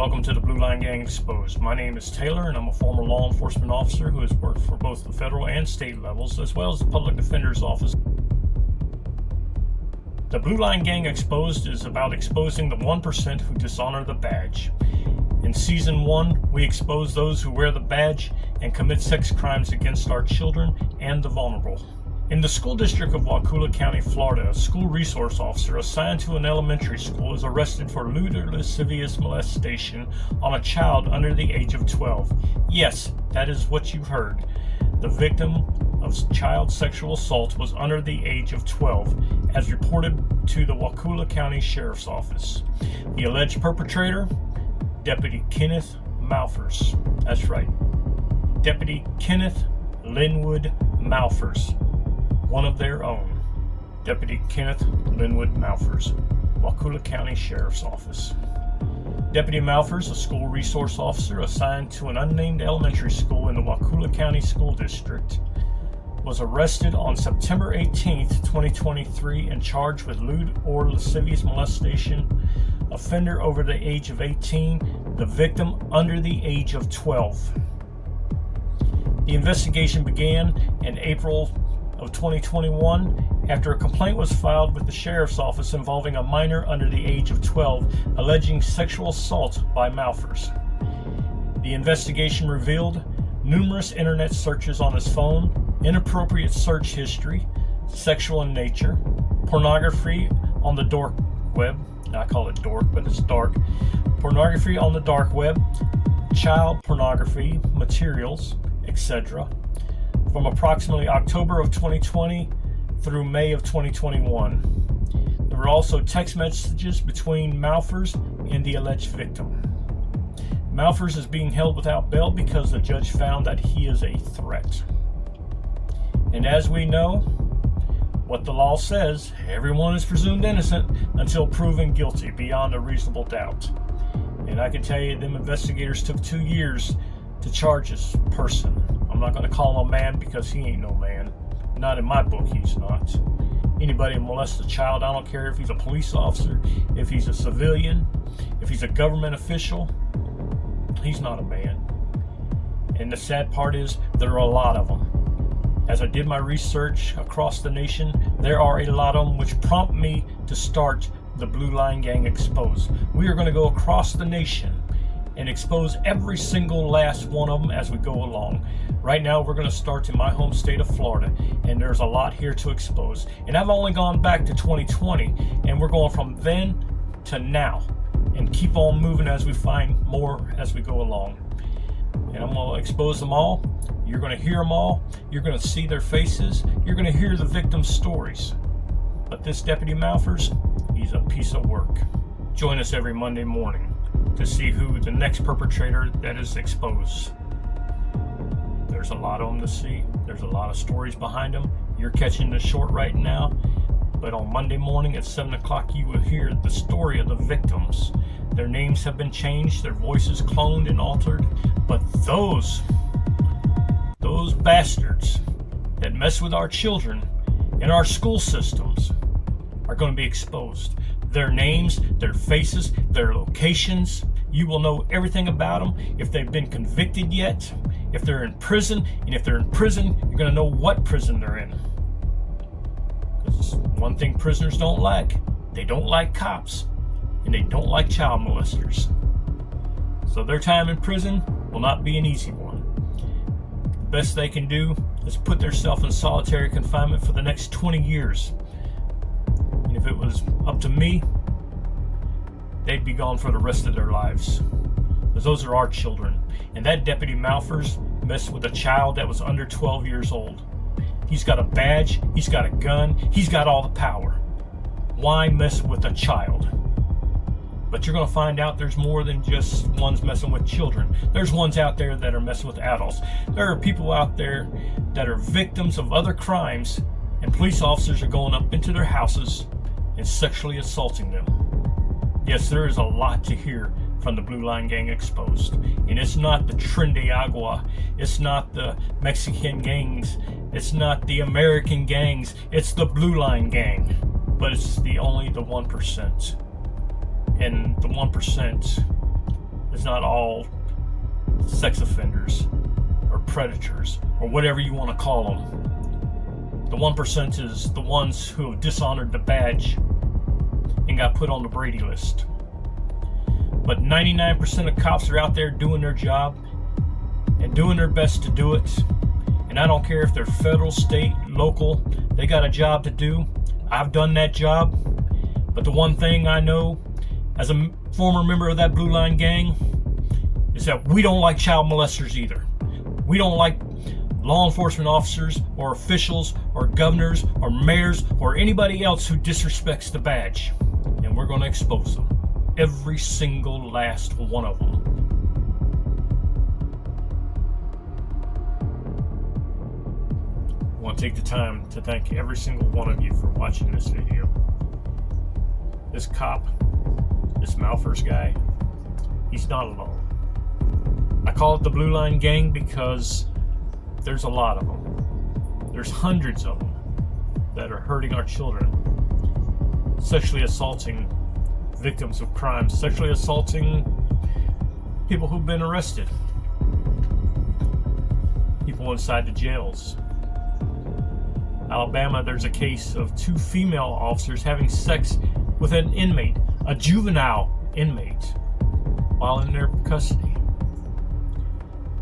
welcome to the Blue Line Gang Exposed. My name is Taylor, and I'm a former law enforcement officer who has worked for both the federal and state levels, as well as the Public Defender's Office. The Blue Line Gang Exposed is about exposing the 1% who dishonor the badge. In Season 1, we expose those who wear the badge and commit sex crimes against our children and the vulnerable. In the school district of Waukulla County, Florida, a school resource officer assigned to an elementary school is arrested for lewd or lascivious molestation on a child under the age of 12. Yes, that is what you heard. The victim of child sexual assault was under the age of 12, as reported to the Waukulla County Sheriff's Office. The alleged perpetrator, Deputy Kenneth Malphurs. That's right, Deputy Kenneth Linwood Malphurs. One of their own, Deputy Kenneth Linwood Malphurs, Waukulla County Sheriff's Office. Deputy Malphurs, a school resource officer assigned to an unnamed elementary school in the Waukulla County School District, was arrested on September 18, 2023 and charged with lewd or lascivious molestation, offender over the age of 18, the victim under the age of 12. The investigation began in April of 2021 after a complaint was filed with the Sheriff's Office involving a minor under the age of 12 alleging sexual assault by Malphurs. The investigation revealed numerous internet searches on his phone, inappropriate search history, sexual in nature, pornography on the dark web. I call it dork, but it's dark. Pornography on the dark web, child pornography materials, etc. from approximately October of 2020 through May of 2021. There were also text messages between Malphurs and the alleged victim. Malphurs is being held without bail because the judge found that he is a threat. And as we know, what the law says, everyone is presumed innocent until proven guilty beyond a reasonable doubt. And I can tell you, them investigators took 2 years to charge this person. I'm not going to call him a man because he ain't no man. Not in my book, he's not. Anybody who molests a child, I don't care if he's a police officer, if he's a civilian, if he's a government official, he's not a man. And the sad part is, there are a lot of them. As I did my research across the nation, there are a lot of them which prompt me to start the Blue Line Gang Exposed. We are going to go across the nation and expose every single last one of them as we go along. Right now, we're going to start in my home state of Florida, and there's a lot here to expose. And I've only gone back to 2020, and we're going from then to now, and keep on moving as we find more as we go along. And I'm going to expose them all. You're going to hear them all. You're going to see their faces. You're going to hear the victims' stories. But this Deputy Malphurs, he's a piece of work. Join us every Monday morning to see who the next perpetrator that is exposed. There's a lot of them to see. There's a lot of stories behind them. You're catching the short right now, but on Monday morning at 7 o'clock you will hear the story of the victims. Their names have been changed, their voices cloned and altered, but those bastards that mess with our children and our school systems are going to be exposed. Their names, their faces, their locations. You will know everything about them, if they've been convicted yet, if they're in prison, and if they're in prison, you're going to know what prison they're in. Because one thing prisoners don't like, they don't like cops, and they don't like child molesters. So their time in prison will not be an easy one. The best they can do is put themselves in solitary confinement for the next 20 years. And if it was up to me, they'd be gone for the rest of their lives. Because those are our children. And that Deputy Malphurs messed with a child that was under 12 years old. He's got a badge, he's got a gun, he's got all the power. Why mess with a child? But you're going to find out there's more than just ones messing with children. There's ones out there that are messing with adults. There are people out there that are victims of other crimes, and police officers are going up into their houses and sexually assaulting them. Yes, there is a lot to hear from the Blue Line Gang Exposed. And it's not the Tren Agua, it's not the Mexican gangs, it's not the American gangs, it's the Blue Line Gang. But it's only the 1%. And the 1% is not all sex offenders or predators or whatever you want to call them. The 1% is the ones who have dishonored the badge and got put on the Brady list. But 99% of cops are out there doing their job and doing their best to do it. And I don't care if they're federal, state, local, they got a job to do. I've done that job. But the one thing I know as a former member of that Blue Line gang is that we don't like child molesters either. We don't like law enforcement officers or officials or governors or mayors or anybody else who disrespects the badge. And we're going to expose them. Every single last one of them. I want to take the time to thank every single one of you for watching this video. This cop, this Malphurs guy, he's not alone. I call it the Blue Line Gang because there's a lot of them. There's hundreds of them that are hurting our children, sexually assaulting victims of crime, sexually assaulting people who've been arrested, people inside the jails. Alabama, there's a case of 2 female officers having sex with an inmate, a juvenile inmate, while in their custody.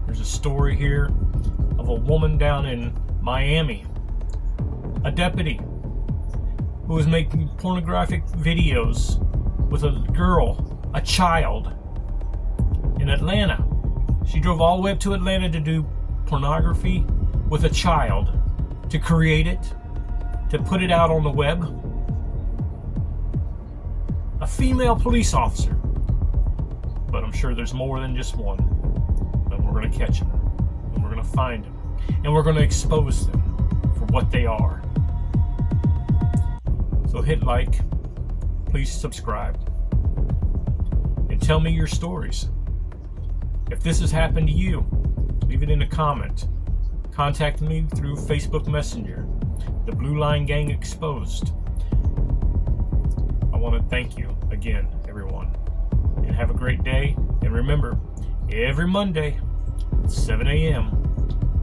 There's a story here of a woman down in Miami, a deputy who was making pornographic videos with a girl, a child, in Atlanta. She drove all the way up to Atlanta to do pornography with a child, to create it, to put it out on the web. A female police officer. But I'm sure there's more than just one. And we're going to catch them. And we're going to find them. And we're going to expose them for what they are. So hit like. Please subscribe. And tell me your stories. If this has happened to you, leave it in a comment. Contact me through Facebook Messenger. The Blue Line Gang Exposed. I want to thank you again, everyone. And have a great day. And remember, every Monday at 7 a.m.,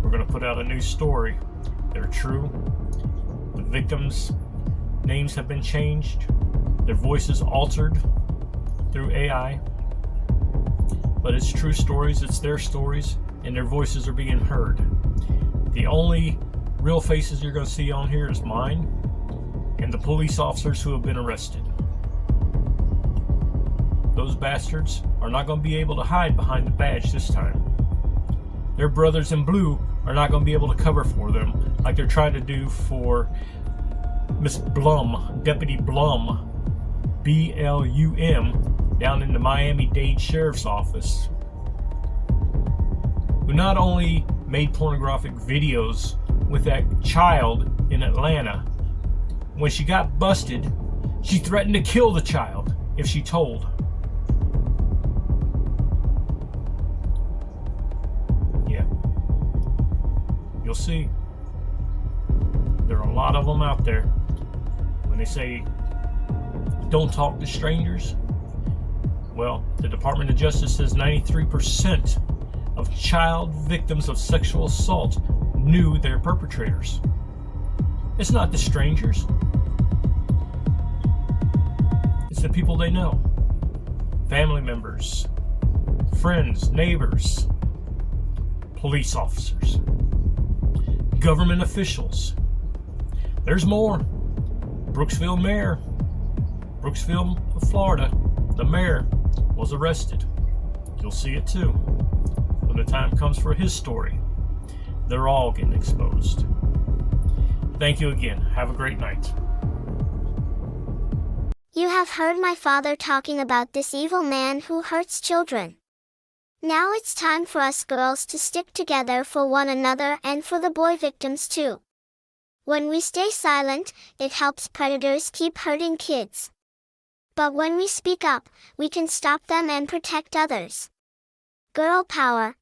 we're going to put out a new story. They're true. The victims' names have been changed. Their voices altered through AI. But it's true stories, it's their stories, and their voices are being heard. The only real faces you're going to see on here is mine and the police officers who have been arrested. Those bastards are not going to be able to hide behind the badge this time. Their brothers in blue are not going to be able to cover for them like they're trying to do for Miss Blum, Deputy Blum, B-L-U-M, down in the Miami-Dade Sheriff's Office, who not only made pornographic videos with that child in Atlanta. When she got busted, she threatened to kill the child if she told. Yeah. You'll see. There are a lot of them out there. When they say, don't talk to strangers, well, the Department of Justice says 93% of child victims of sexual assault knew their perpetrators. It's not the strangers. It's the people they know. Family members, friends, neighbors, police officers, government officials. There's more. Brooksville mayor, Brooksville, Florida, the mayor was arrested. You'll see it too. When the time comes for his story, they're all getting exposed. Thank you again. Have a great night. You have heard my father talking about this evil man who hurts children. Now it's time for us girls to stick together for one another and for the boy victims too. When we stay silent, it helps predators keep hurting kids. But when we speak up, we can stop them and protect others. Girl power.